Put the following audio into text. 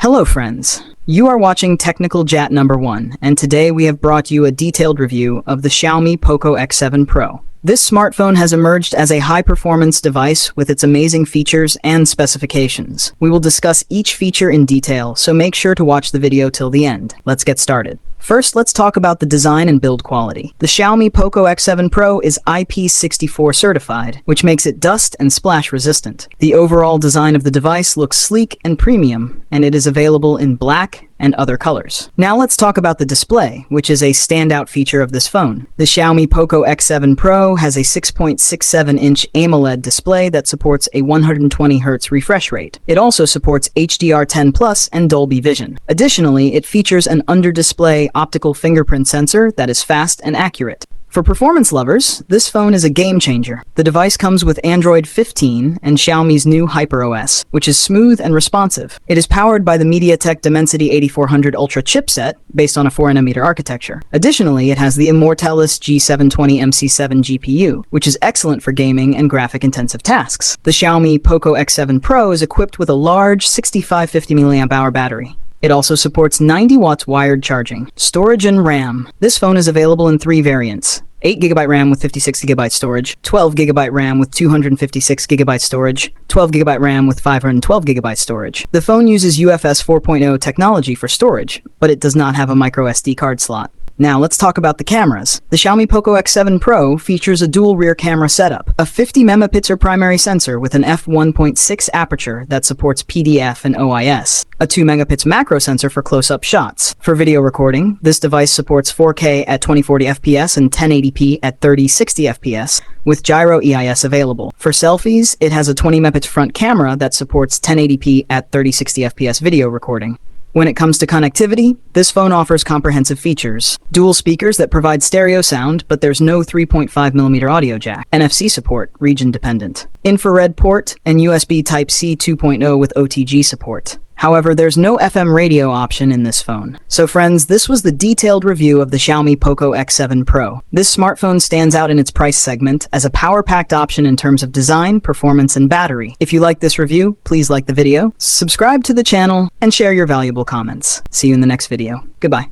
Hello friends, you are watching Technical Chat number 1, and today we have brought you a detailed review of the Xiaomi Poco X7 Pro. This smartphone has emerged as a high-performance device with its amazing features and specifications. We will discuss each feature in detail, so make sure to watch the video till the end. Let's get started. First, let's talk about the design and build quality. The Xiaomi Poco X7 Pro is IP64 certified, which makes it dust and splash resistant. The overall design of the device looks sleek and premium, and it is available in black and other colors. Now let's talk about the display, which is a standout feature of this phone. The Xiaomi Poco X7 Pro has a 6.67-inch AMOLED display that supports a 120Hz refresh rate. It also supports HDR10 Plus and Dolby Vision. Additionally, it features an under-display optical fingerprint sensor that is fast and accurate. For performance lovers, this phone is a game changer. The device comes with Android 15 and Xiaomi's new HyperOS, which is smooth and responsive. It is powered by the MediaTek Dimensity 8400 Ultra chipset based on a 4nm architecture. Additionally, it has the Immortalis G720 MC7 GPU, which is excellent for gaming and graphic-intensive tasks. The Xiaomi Poco X7 Pro is equipped with a large 6550 mAh battery. It also supports 90 watts wired charging. Storage and RAM. This phone is available in 3 variants. 8GB RAM with 56GB storage, 12GB RAM with 256GB storage, 12GB RAM with 512GB storage. The phone uses UFS 4.0 technology for storage, but it does not have a microSD card slot. Now let's talk about the cameras. The Xiaomi Poco X7 Pro features a dual rear camera setup, a 50 megapixel primary sensor with an f1.6 aperture that supports PDF and OIS, a 2 megapixel macro sensor for close-up shots. For video recording, this device supports 4K at 2040 FPS and 1080p at 3060 FPS, with gyro EIS available. For selfies, it has a 20 megapixel front camera that supports 1080p at 3060 FPS video recording. When it comes to connectivity, this phone offers comprehensive features. Dual speakers that provide stereo sound, but there's no 3.5mm audio jack. NFC support, region dependent. Infrared port, and USB Type-C 2.0 with OTG support. However, there's no FM radio option in this phone. So friends, this was the detailed review of the Xiaomi Poco X7 Pro. This smartphone stands out in its price segment as a power-packed option in terms of design, performance, and battery. If you like this review, please like the video, subscribe to the channel, and share your valuable comments. See you in the next video. Goodbye.